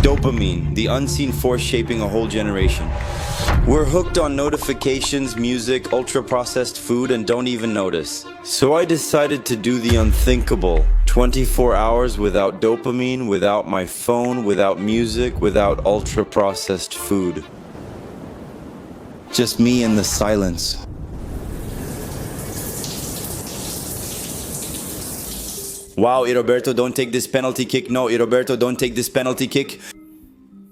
Dopamine, the unseen force shaping a whole generation. We're hooked on notifications, music, ultra-processed food, and don't even notice. So I decided to do the unthinkable. 24 hours without dopamine, without my phone, without music, without ultra-processed food. Just me and the silence. Wow, Roberto, don't take this penalty kick. No, Roberto, don't take this penalty kick.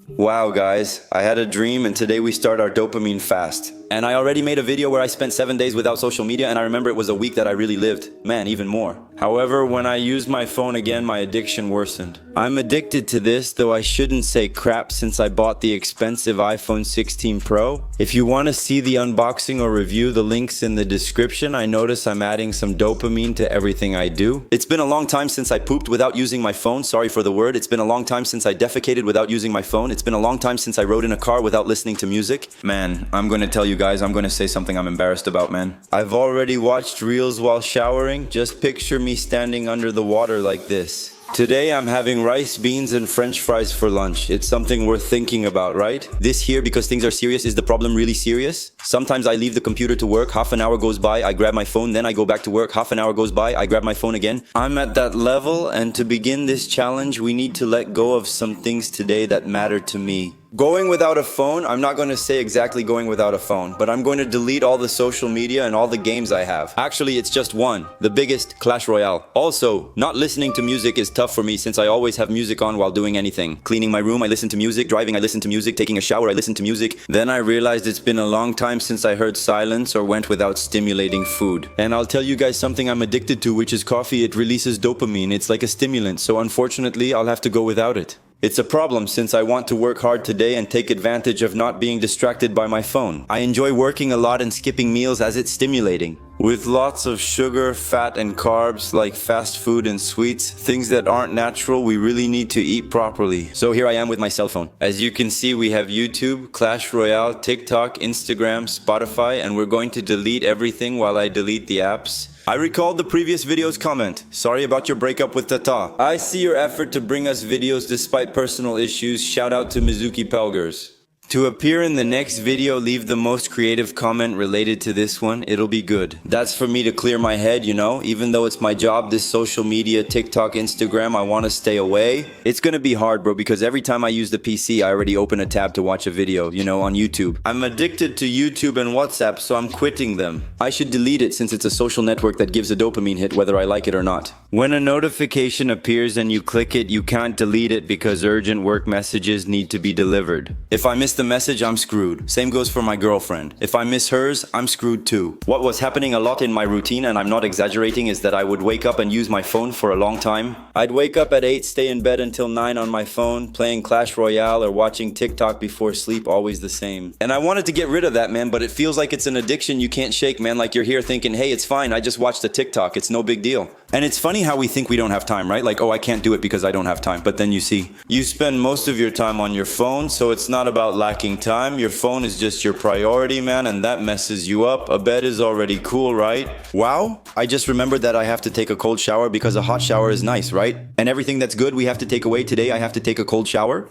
Wow, guys, I had a dream and today we start our dopamine fast. And I already made a video where I spent 7 days without social media and I remember it was a week that I really lived. Man, even more. However, when I used my phone again, my addiction worsened. I'm addicted to this, though I shouldn't say crap since I bought the expensive iPhone 16 Pro. If you want to see the unboxing or review, the link's in the description. I notice I'm adding some dopamine to everything I do. It's been a long time since I pooped without using my phone. Sorry for the word. It's been a long time since I defecated without using my phone. It's been a long time since I rode in a car without listening to music. Man, I'm gonna tell you guys, I'm gonna say something I'm embarrassed about, man. I've already watched reels while showering. Just picture me standing under the water like this. Today I'm having rice, beans, and french fries for lunch. It's something worth thinking about, right? This here, because things are serious, is the problem really serious? Sometimes I leave the computer to work, half an hour goes by, I grab my phone, then I go back to work, half an hour goes by, I grab my phone again. I'm at that level, and to begin this challenge, we need to let go of some things today that matter to me. Going without a phone, I'm not going to say exactly going without a phone, but I'm going to delete all the social media and all the games I have. Actually, it's just one, the biggest, Clash Royale. Also, not listening to music is tough for me since I always have music on while doing anything. Cleaning my room, I listen to music. Driving, I listen to music. Taking a shower, I listen to music. Then I realized it's been a long time since I heard silence or went without stimulating food. And I'll tell you guys something I'm addicted to, which is coffee. It releases dopamine. It's like a stimulant, so unfortunately, I'll have to go without it. It's a problem since I want to work hard today and take advantage of not being distracted by my phone. I enjoy working a lot and skipping meals as it's stimulating. With lots of sugar, fat, and carbs like fast food and sweets, things that aren't natural, we really need to eat properly. So here I am with my cell phone. As you can see, we have YouTube, Clash Royale, TikTok, Instagram, Spotify, and we're going to delete everything while I delete the apps. I recalled the previous video's comment. Sorry about your breakup with Tata. I see your effort to bring us videos despite personal issues. Shout out to Mizuki Pelgers. To appear in the next video, leave the most creative comment related to this one. It'll be good. That's for me to clear my head, you know? Even though it's my job, this social media, TikTok, Instagram, I want to stay away. It's gonna be hard, bro, because every time I use the PC, I already open a tab to watch a video, you know, on YouTube. I'm addicted to YouTube and WhatsApp, so I'm quitting them. I should delete it since it's a social network that gives a dopamine hit whether I like it or not. When a notification appears and you click it, you can't delete it because urgent work messages need to be delivered. If I miss the message, I'm screwed. Same goes for my girlfriend. If I miss hers, I'm screwed too. What was happening a lot in my routine, and I'm not exaggerating, is that I would wake up and use my phone for a long time. I'd wake up at 8, stay in bed until 9 on my phone, playing Clash Royale or watching TikTok before sleep, always the same. And I wanted to get rid of that, man, but it feels like it's an addiction you can't shake, man. Like you're here thinking, hey, it's fine, I just watched a TikTok, it's no big deal. And it's funny how we think we don't have time, right? Like, oh, I can't do it because I don't have time. But then you see, you spend most of your time on your phone, so it's not about lacking time. Your phone is just your priority, man, and that messes you up. A bed is already cool, right? Wow, I just remembered that I have to take a cold shower because a hot shower is nice, right? And everything that's good we have to take away today. I have to take a cold shower.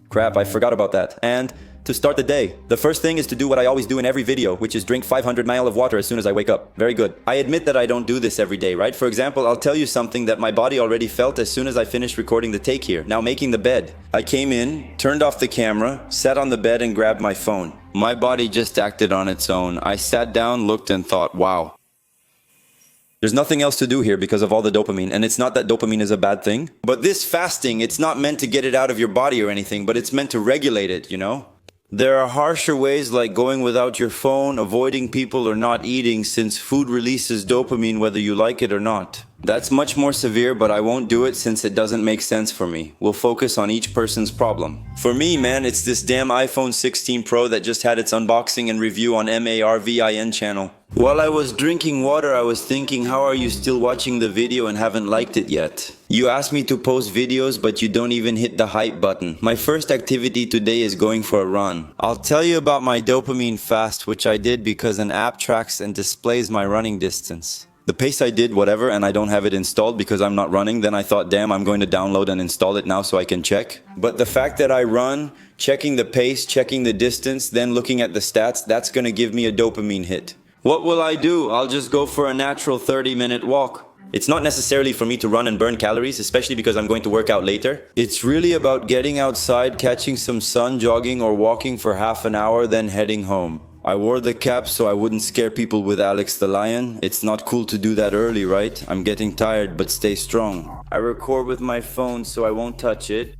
Crap, I forgot about that. And to start the day, the first thing is to do what I always do in every video, which is drink 500 ml of water as soon as I wake up. Very good. I admit that I don't do this every day, right? For example, I'll tell you something that my body already felt as soon as I finished recording the take here. Now making the bed. I came in, turned off the camera, sat on the bed and grabbed my phone. My body just acted on its own. I sat down, looked and thought, wow. There's nothing else to do here because of all the dopamine, and it's not that dopamine is a bad thing. But this fasting, it's not meant to get it out of your body or anything, but it's meant to regulate it, you know? There are harsher ways like going without your phone, avoiding people, or not eating since food releases dopamine whether you like it or not. That's much more severe, but I won't do it since it doesn't make sense for me. We'll focus on each person's problem. For me, man, it's this damn iPhone 16 Pro that just had its unboxing and review on MARVIN channel. While I was drinking water, I was thinking, how are you still watching the video and haven't liked it yet? You asked me to post videos, but you don't even hit the hype button. My first activity today is going for a run. I'll tell you about my dopamine fast, which I did because an app tracks and displays my running distance. The pace I did, whatever, and I don't have it installed because I'm not running. Then I thought, damn, I'm going to download and install it now so I can check. But the fact that I run, checking the pace, checking the distance, then looking at the stats, that's gonna give me a dopamine hit. What will I do? I'll just go for a natural 30-minute walk. It's not necessarily for me to run and burn calories, especially because I'm going to work out later. It's really about getting outside, catching some sun, jogging or walking for half an hour, then heading home. I wore the cap so I wouldn't scare people with Alex the Lion. It's not cool to do that early, right? I'm getting tired, but stay strong. I record with my phone so I won't touch it.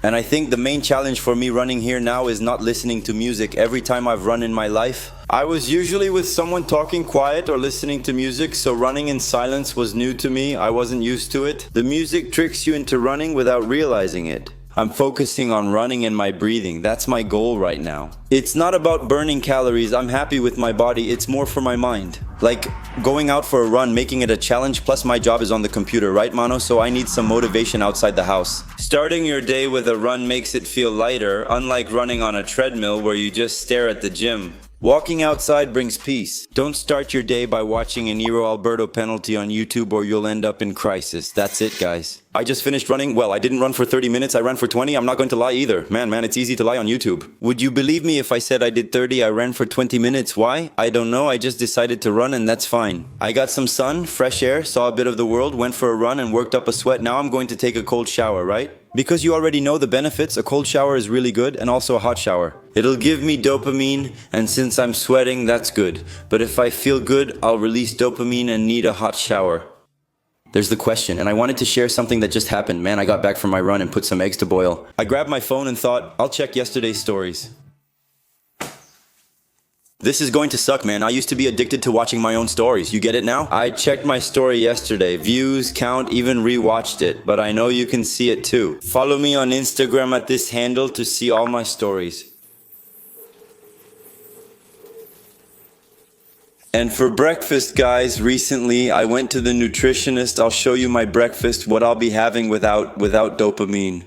And I think the main challenge for me running here now is not listening to music every time I've run in my life. I was usually with someone talking quiet or listening to music, so running in silence was new to me. I wasn't used to it. The music tricks you into running without realizing it. I'm focusing on running and my breathing. That's my goal right now. It's not about burning calories. I'm happy with my body. It's more for my mind. Like going out for a run, making it a challenge, plus my job is on the computer, right, Mano? So I need some motivation outside the house. Starting your day with a run makes it feel lighter, unlike running on a treadmill where you just stare at the gym. Walking outside brings peace. Don't start your day by watching a Nero Alberto penalty on YouTube or you'll end up in crisis. That's it, guys. I just finished running. Well, I didn't run for 30 minutes. I ran for 20. I'm not going to lie either. Man, it's easy to lie on YouTube. Would you believe me if I said I did 30? I ran for 20 minutes. Why? I don't know. I just decided to run and that's fine. I got some sun, fresh air, saw a bit of the world, went for a run and worked up a sweat. Now I'm going to take a cold shower, right? Because you already know the benefits, a cold shower is really good, and also a hot shower. It'll give me dopamine, and since I'm sweating, that's good. But if I feel good, I'll release dopamine and need a hot shower. There's the question, and I wanted to share something that just happened. Man, I got back from my run and put some eggs to boil. I grabbed my phone and thought, I'll check yesterday's stories. This is going to suck, man. I used to be addicted to watching my own stories. You get it now? I checked my story yesterday. Views, count, even rewatched it. But I know you can see it too. Follow me on Instagram at this handle to see all my stories. And for breakfast, guys, recently I went to the nutritionist. I'll show you my breakfast, what I'll be having without dopamine.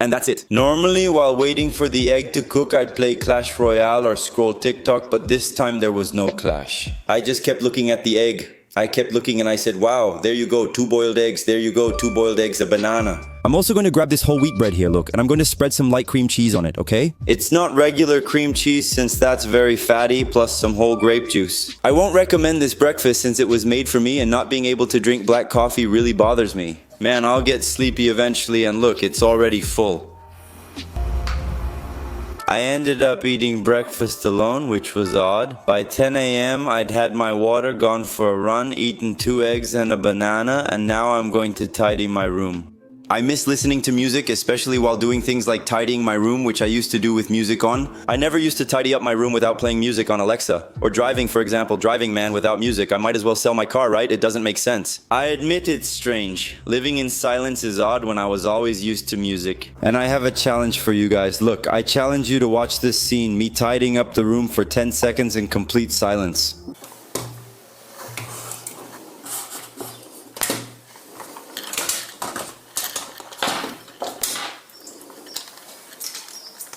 And that's it. Normally, while waiting for the egg to cook, I'd play Clash Royale or scroll TikTok, but this time there was no clash. I just kept looking at the egg. I kept looking and I said, wow, there you go, 2 boiled eggs. There you go, 2 boiled eggs, a banana. I'm also going to grab this whole wheat bread here, look, and I'm going to spread some light cream cheese on it, okay? It's not regular cream cheese since that's very fatty, plus some whole grape juice. I won't recommend this breakfast since it was made for me and not being able to drink black coffee really bothers me. Man, I'll get sleepy eventually and look, it's already full. I ended up eating breakfast alone, which was odd. By 10 a.m. I'd had my water, gone for a run, eaten 2 eggs and a banana, and now I'm going to tidy my room. I miss listening to music, especially while doing things like tidying my room, which I used to do with music on. I never used to tidy up my room without playing music on Alexa. Or driving, for example, driving, man, without music. I might as well sell my car, right? It doesn't make sense. I admit it's strange. Living in silence is odd when I was always used to music. And I have a challenge for you guys. Look, I challenge you to watch this scene, me tidying up the room for 10 seconds in complete silence.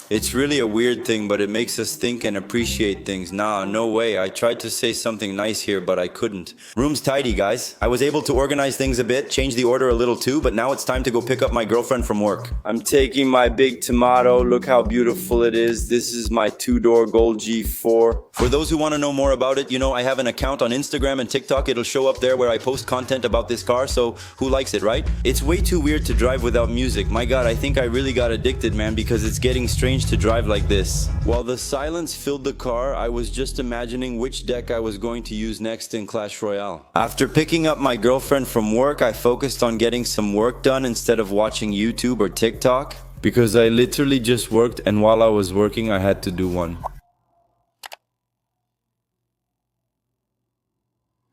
It's really a weird thing, but it makes us think and appreciate things. Nah, no way. I tried to say something nice here, but I couldn't. Room's tidy, guys. I was able to organize things a bit, change the order a little too, but now it's time to go pick up my girlfriend from work. I'm taking my big tomato. Look how beautiful it is. This is my 2-door Gold G4. For those who want to know more about it, you know, I have an account on Instagram and TikTok. It'll show up there where I post content about this car, so who likes it, right? It's way too weird to drive without music. My God, I think I really got addicted, man, because it's getting strange to drive like this. While the silence filled the car, I was just imagining which deck I was going to use next in Clash Royale. After picking up my girlfriend from work, I focused on getting some work done instead of watching YouTube or TikTok, because I literally just worked, and while I was working, I had to do one.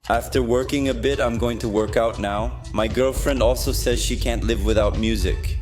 After working a bit, I'm going to work out now. My girlfriend also says she can't live without music.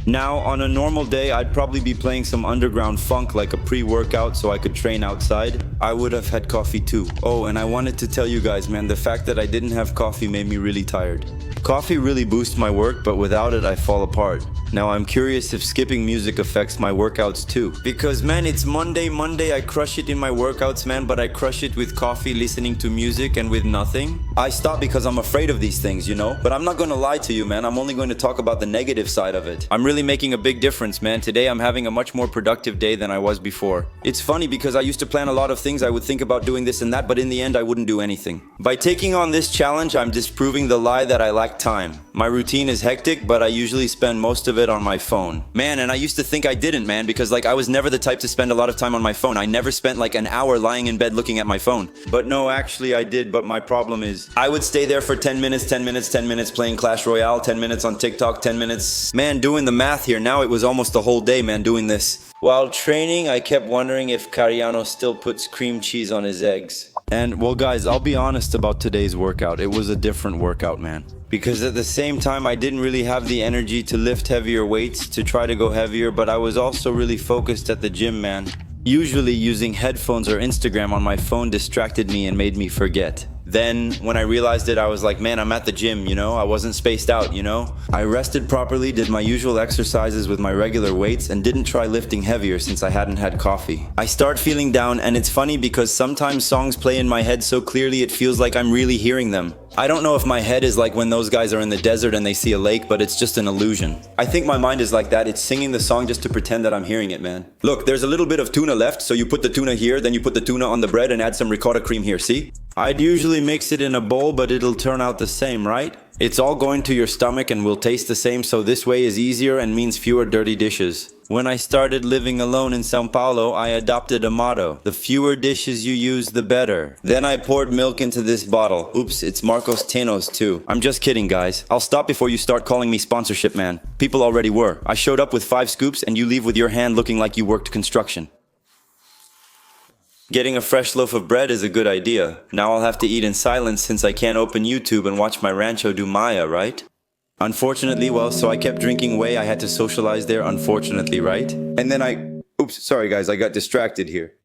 Now, on a normal day, I'd probably be playing some underground funk like a pre-workout so I could train outside. I would have had coffee too. Oh, and I wanted to tell you guys, man, the fact that I didn't have coffee made me really tired. Coffee really boosts my work, but without it I fall apart. Now I'm curious if skipping music affects my workouts too. Because man, it's Monday, I crush it in my workouts, man, but I crush it with coffee, listening to music, and with nothing. I stop because I'm afraid of these things, you know? But I'm not gonna lie to you, man, I'm only going to talk about the negative side of it. I'm really making a big difference, man. Today I'm having a much more productive day than I was before. It's funny because I used to plan a lot of things, I would think about doing this and that, but in the end I wouldn't do anything. By taking on this challenge, I'm disproving the lie that I lack time. My routine is hectic, but I usually spend most of it on my phone. Man, and I used to think I didn't, man, because like I was never the type to spend a lot of time on my phone. I never spent like an hour lying in bed looking at my phone. But no, actually I did, but my problem is I would stay there for 10 minutes playing Clash Royale, 10 minutes on TikTok, 10 minutes. Man, doing the math here, now it was almost the whole day, man, doing this. While training, I kept wondering if Cariano still puts cream cheese on his eggs. And well guys, I'll be honest about today's workout. It was a different workout, man. Because at the same time, I didn't really have the energy to lift heavier weights, to try to go heavier, but I was also really focused at the gym, man. Usually using headphones or Instagram on my phone distracted me and made me forget. Then, when I realized it, I was like, man, I'm at the gym, you know? I wasn't spaced out, you know? I rested properly, did my usual exercises with my regular weights, and didn't try lifting heavier since I hadn't had coffee. I start feeling down, and it's funny because sometimes songs play in my head so clearly it feels like I'm really hearing them. I don't know if my head is like when those guys are in the desert and they see a lake, but it's just an illusion. I think my mind is like that. It's singing the song just to pretend that I'm hearing it, man. Look, there's a little bit of tuna left, so you put the tuna here, then you put the tuna on the bread and add some ricotta cream here, see? I'd usually mix it in a bowl, but it'll turn out the same, right? It's all going to your stomach and will taste the same, so this way is easier and means fewer dirty dishes. When I started living alone in Sao Paulo, I adopted a motto: the fewer dishes you use, the better. Then I poured milk into this bottle. Oops, it's Marcos Teno's too. I'm just kidding, guys. I'll stop before you start calling me sponsorship man. People already were. I showed up with 5 scoops and you leave with your hand looking like you worked construction. Getting a fresh loaf of bread is a good idea. Now I'll have to eat in silence since I can't open YouTube and watch my rancho do Maya, right? Unfortunately, well, so I kept drinking whey. I had to socialize there, unfortunately, right? And then oops, sorry guys, I got distracted here.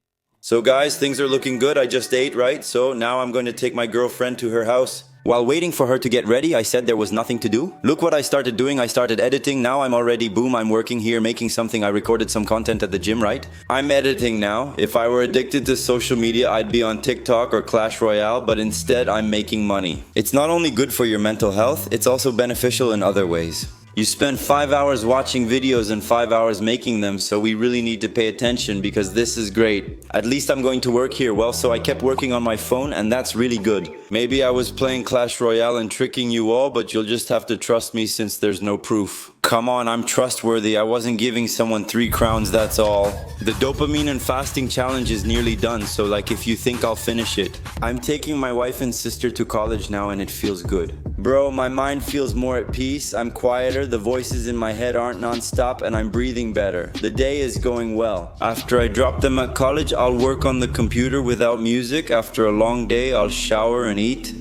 So guys, things are looking good. I just ate, right? So now I'm going to take my girlfriend to her house. While waiting for her to get ready, I said there was nothing to do. Look what I started doing. I started editing. Now I'm already, boom, I'm working here, making something. I recorded some content at the gym, right? I'm editing now. If I were addicted to social media, I'd be on TikTok or Clash Royale, but instead I'm making money. It's not only good for your mental health, it's also beneficial in other ways. You spend 5 hours watching videos and 5 hours making them, so we really need to pay attention because this is great. At least I'm going to work here. Well, so I kept working on my phone and that's really good. Maybe I was playing Clash Royale and tricking you all, but you'll just have to trust me since there's no proof. Come on, I'm trustworthy. I wasn't giving someone 3 crowns, that's all. The dopamine and fasting challenge is nearly done, so like if you think I'll finish it. I'm taking my wife and sister to college now and it feels good. Bro, my mind feels more at peace, I'm quieter, the voices in my head aren't non-stop, and I'm breathing better. The day is going well. After I drop them at college, I'll work on the computer without music. After a long day, I'll shower and eat.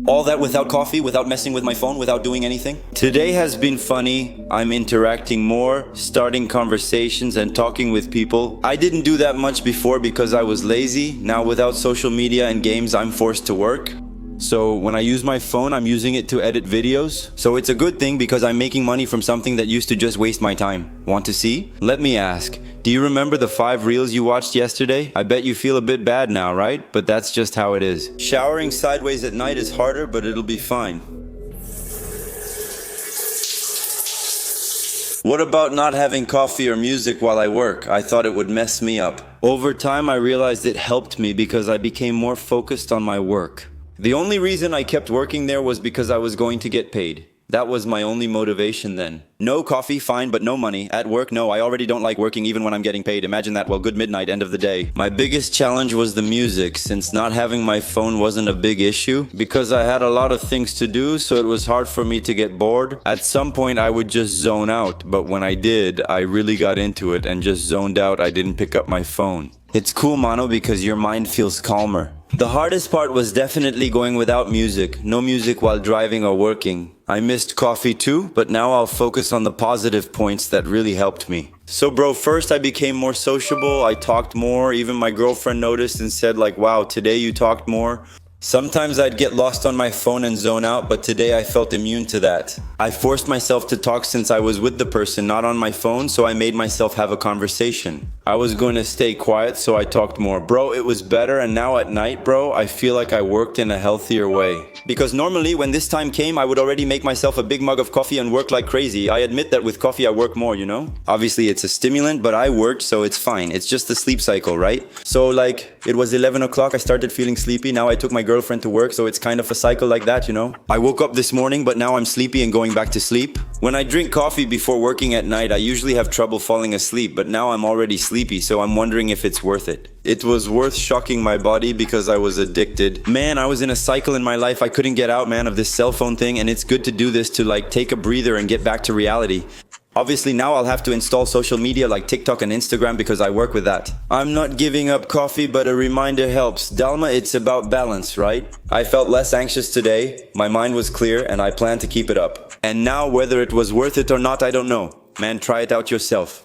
All that without coffee, without messing with my phone, without doing anything. Today has been funny. I'm interacting more, starting conversations and talking with people. I didn't do that much before because I was lazy. Now without social media and games, I'm forced to work. So when I use my phone, I'm using it to edit videos. So it's a good thing because I'm making money from something that used to just waste my time. Want to see? Let me ask. Do you remember the 5 reels you watched yesterday? I bet you feel a bit bad now, right? But that's just how it is. Showering sideways at night is harder, but it'll be fine. What about not having coffee or music while I work? I thought it would mess me up. Over time, I realized it helped me because I became more focused on my work. The only reason I kept working there was because I was going to get paid. That was my only motivation then. No coffee, fine, but no money. At work, no, I already don't like working even when I'm getting paid. Imagine that, well, good midnight, end of the day. My biggest challenge was the music, since not having my phone wasn't a big issue. Because I had a lot of things to do, so it was hard for me to get bored. At some point, I would just zone out, but when I did, I really got into it and just zoned out. I didn't pick up my phone. It's cool, mano, because your mind feels calmer. The hardest part was definitely going without music. No music while driving or working. I missed coffee too, but now I'll focus on the positive points that really helped me. So bro, first I became more sociable, I talked more, even my girlfriend noticed and said like, wow, today you talked more. Sometimes I'd get lost on my phone and zone out, but today I felt immune to that. I forced myself to talk since I was with the person, not on my phone, so I made myself have a conversation. I was going to stay quiet, so I talked more. Bro, it was better, and now at night, bro, I feel like I worked in a healthier way. Because normally, when this time came, I would already make myself a big mug of coffee and work like crazy. I admit that with coffee I work more, you know? Obviously, it's a stimulant, but I worked, so it's fine. It's just the sleep cycle, right? So like, it was 11 o'clock, I started feeling sleepy. Now I took my girlfriend to work, so it's kind of a cycle like that, you know? I woke up this morning, but now I'm sleepy and going back to sleep. When I drink coffee before working at night, I usually have trouble falling asleep, but now I'm already sleepy, so I'm wondering if it's worth it. It was worth shocking my body because I was addicted. Man, I was in a cycle in my life. I couldn't get out, man, of this cell phone thing, and it's good to do this to like take a breather and get back to reality. Obviously now I'll have to install social media like TikTok and Instagram because I work with that. I'm not giving up coffee, but a reminder helps. Dalma, it's about balance, right? I felt less anxious today, my mind was clear, and I plan to keep it up. And now whether it was worth it or not, I don't know. Man, try it out yourself.